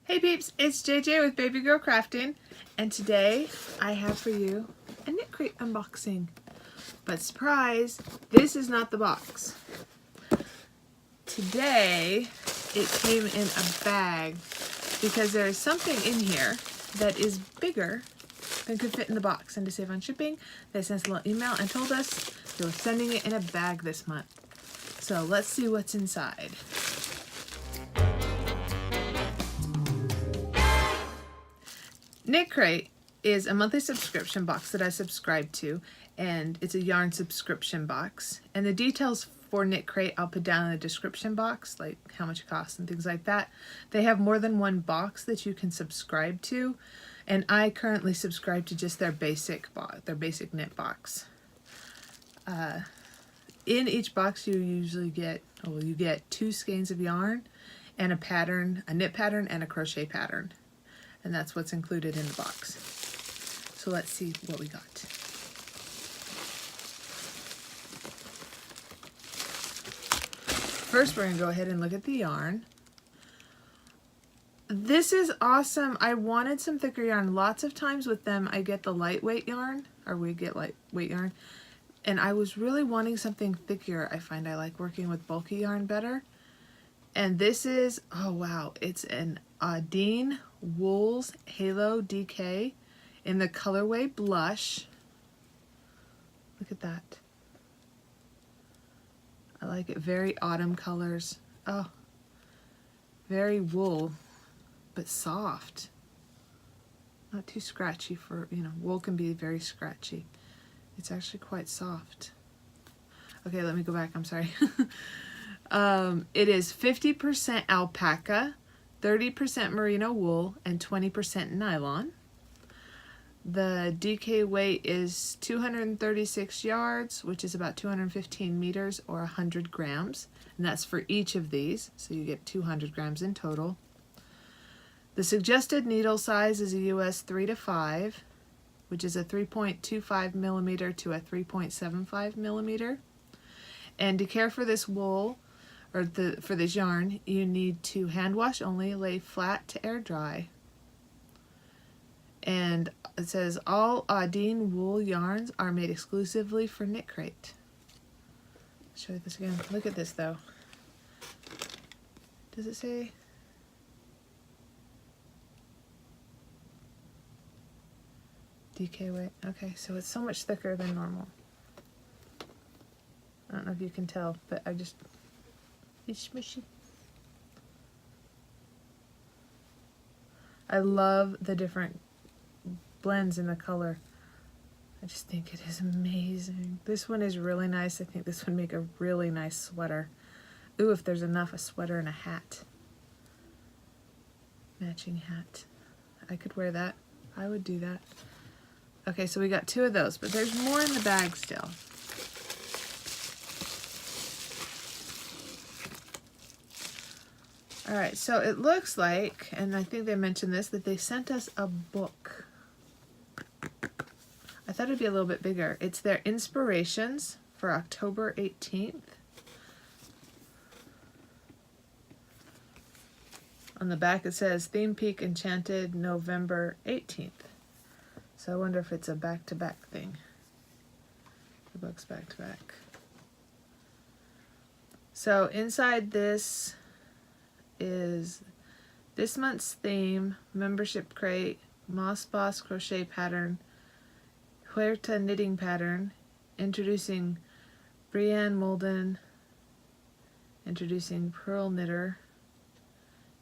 Hey peeps, it's JJ with Baby Girl Crafting, and today I have for you a KnitCrate unboxing. But surprise, this is not the box. Today it came in a bag because there is something in here that is bigger than could fit in the box. And to save on shipping, they sent us a little email and told us they were sending it in a bag this month. So let's see what's inside. KnitCrate is a monthly subscription box that I subscribe to, and it's a yarn subscription box. And the details for KnitCrate I'll put down in the description box, like how much it costs and things like that. They have more than one box that you can subscribe to, and I currently subscribe to just their basic knit box. In each box you usually get, you get 2 skeins of yarn and a pattern, a knit pattern and a crochet pattern. And that's what's included in the box. So let's see what we got. First, we're going to go ahead and look at the yarn. This is awesome. I wanted some thicker yarn. Lots of times with them, I get the lightweight yarn, or we get lightweight yarn. And I was really wanting something thicker. I find I like working with bulky yarn better. And this is, oh wow, it's an Dean Wools Halo DK in the colorway Blush. Look at that. I like it. Very autumn colors. Oh, very wool, but soft. Not too scratchy for, wool can be very scratchy. It's actually quite soft. Okay, let me go back. I'm sorry. It is 50% alpaca, 30% merino wool, and 20% nylon. The DK weight is 236 yards, which is about 215 meters or 100 grams. And that's for each of these, so you get 200 grams in total. The suggested needle size is a US 3 to 5, which is a 3.25 millimeter to a 3.75 millimeter. And to care for this wool, or for this yarn, you need to hand wash only, lay flat to air dry. And it says all Dean wool yarns are made exclusively for KnitCrate. Show you this again. Look at this though. Does it say? DK weight. Okay, so it's so much thicker than normal. I don't know if you can tell, but it's smushy. I love the different blends in the color. I just think it is amazing. This one is really nice. I think this would make a really nice sweater. Ooh, if there's enough, a sweater and a hat. Matching hat. I could wear that. I would do that. Okay, so we got 2 of those, but there's more in the bag still. Alright, so it looks like, and I think they mentioned this, that they sent us a book. I thought it'd be a little bit bigger. It's their inspirations for October 18th. On the back it says Theme Peak Enchanted November 18th. So I wonder if it's a back-to-back thing. The book's back-to-back. So inside this is this month's theme, membership crate, Moss Boss crochet pattern, Huerta knitting pattern, introducing Brianne Molden, introducing Pearl Knitter,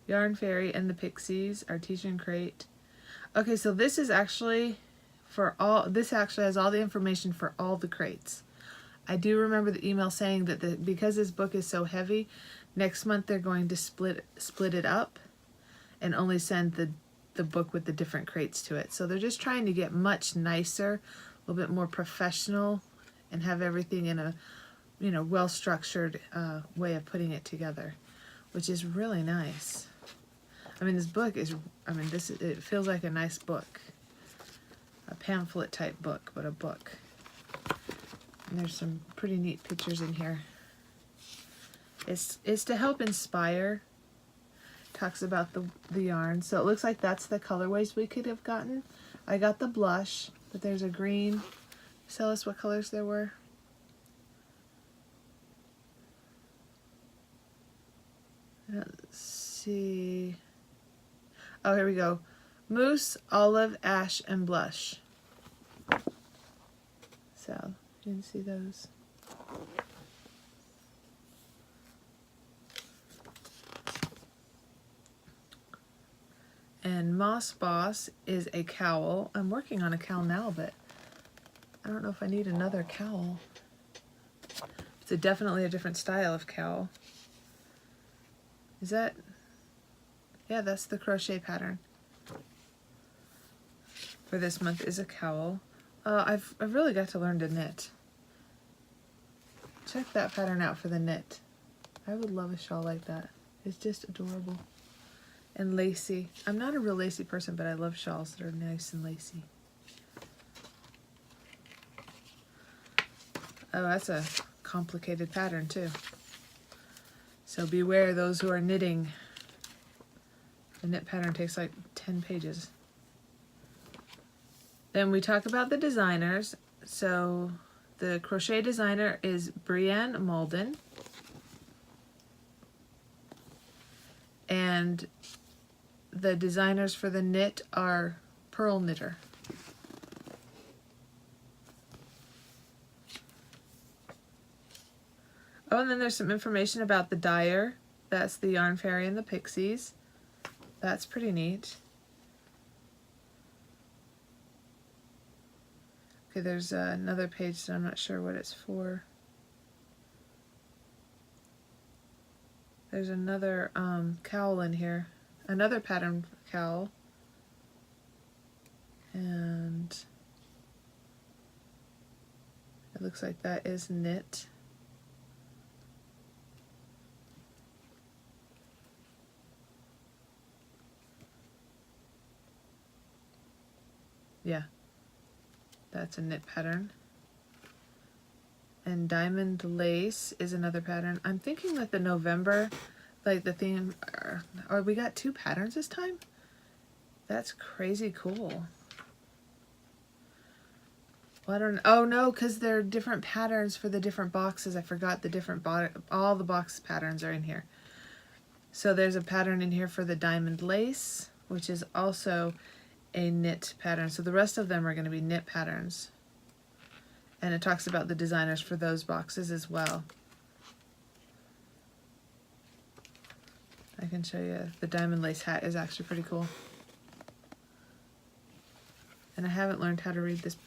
Yarn Fairy and the Pixies, Artisan Crate. Okay, so this is actually this actually has all the information for all the crates. I do remember the email saying that because this book is so heavy, next month they're going to split it up and only send the book with the different crates to it. So they're just trying to get much nicer, a little bit more professional, and have everything in a well-structured way of putting it together, which is really nice. I mean, this book is, it feels like a nice book. A pamphlet type book, but a book. And there's some pretty neat pictures in here. It's to help inspire talks about the yarn. So it looks like that's the colorways we could have gotten. I got the blush, but there's a green. Tell us what colors there were. Let's see. Oh, here we go. Mousse, olive, ash, and blush. So, you can see those. And Moss Boss is a cowl. I'm working on a cowl now, but I don't know if I need another cowl. It's definitely a different style of cowl. Is that? Yeah, that's the crochet pattern for this month is a cowl. I've really got to learn to knit. Check that pattern out for the knit. I would love a shawl like that. It's just adorable. And lacy. I'm not a real lacy person, but I love shawls that are nice and lacy. Oh, that's a complicated pattern too. So beware those who are knitting. The knit pattern takes like 10 pages. Then we talk about the designers. So the crochet designer is Brienne Malden. And the designers for the knit are Pearl Knitter. Oh, and then there's some information about the dyer. That's the Yarn Fairy and the Pixies. That's pretty neat. Okay, there's another page that I'm not sure what it's for. There's another cowl in here. Another pattern cowl. And it looks like that is knit. Yeah, that's a knit pattern. And diamond lace is another pattern. I'm thinking that the November, like the theme, or we got 2 patterns this time? That's crazy cool. Well, I don't know. Oh no, because there are different patterns for the different boxes. I forgot the different all the box patterns are in here. So there's a pattern in here for the diamond lace, which is also a knit pattern. So the rest of them are going to be knit patterns. And it talks about the designers for those boxes as well. I can show you the diamond lace hat is actually pretty cool. And I haven't learned how to read this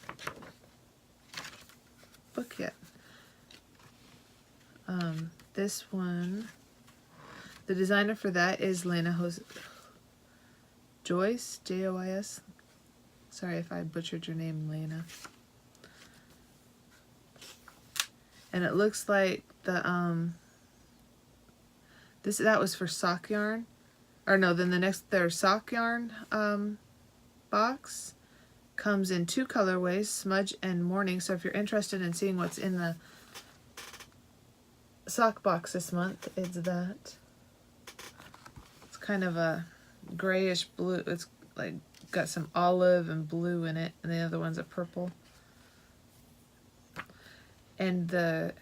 book yet. This one, the designer for that is Lena Joyce, Joyce. Sorry if I butchered your name, Lena. And it looks like the that was for sock yarn, or no, then the next their sock yarn box comes in 2 colorways, smudge and morning. So if you're interested in seeing what's in the sock box this month, it's that. It's kind of a grayish blue. It's like got some olive and blue in it, and the other one's a purple. And the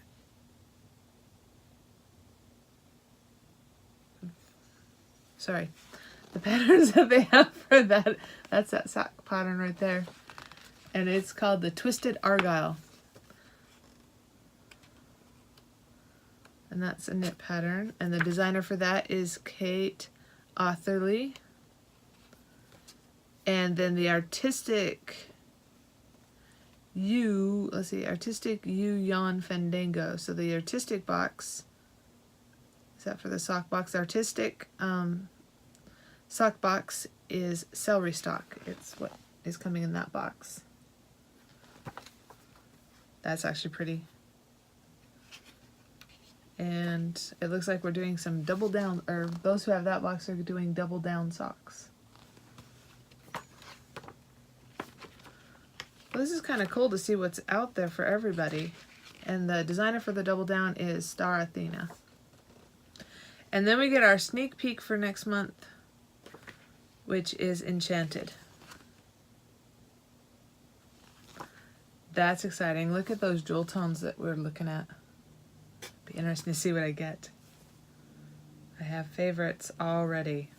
patterns that they have for that, that's that sock pattern right there. And it's called the Twisted Argyle. And that's a knit pattern. And the designer for that is Kate Otherly. And then the Artistic Artistic Yarn Fandango. So the artistic box, is that for the sock box? Artistic sock box is celery stalk. It's what is coming in that box. That's actually pretty. And it looks like we're doing some double down, or those who have that box are doing double down socks. Well, this is kind of cool to see what's out there for everybody. And the designer for the double down is Star Athena. And then we get our sneak peek for next month, which is Enchanted. That's exciting. Look at those jewel tones that we're looking at. Be interesting to see what I get. I have favorites already.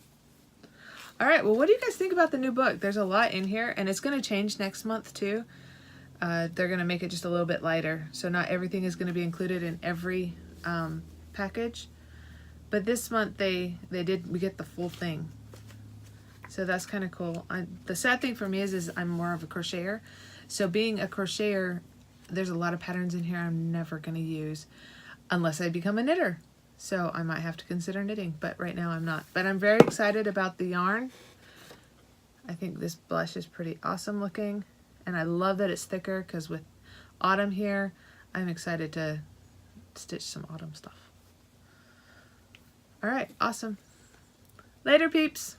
All right, well, what do you guys think about the new book? There's a lot in here, and it's going to change next month too. They're going to make it just a little bit lighter, so not everything is going to be included in every package. But this month we get the full thing. So that's kind of cool. The sad thing for me is I'm more of a crocheter. So being a crocheter, there's a lot of patterns in here I'm never going to use unless I become a knitter. So I might have to consider knitting, but right now I'm not. But I'm very excited about the yarn. I think this blush is pretty awesome looking. And I love that it's thicker because with autumn here, I'm excited to stitch some autumn stuff. All right, awesome. Later, peeps.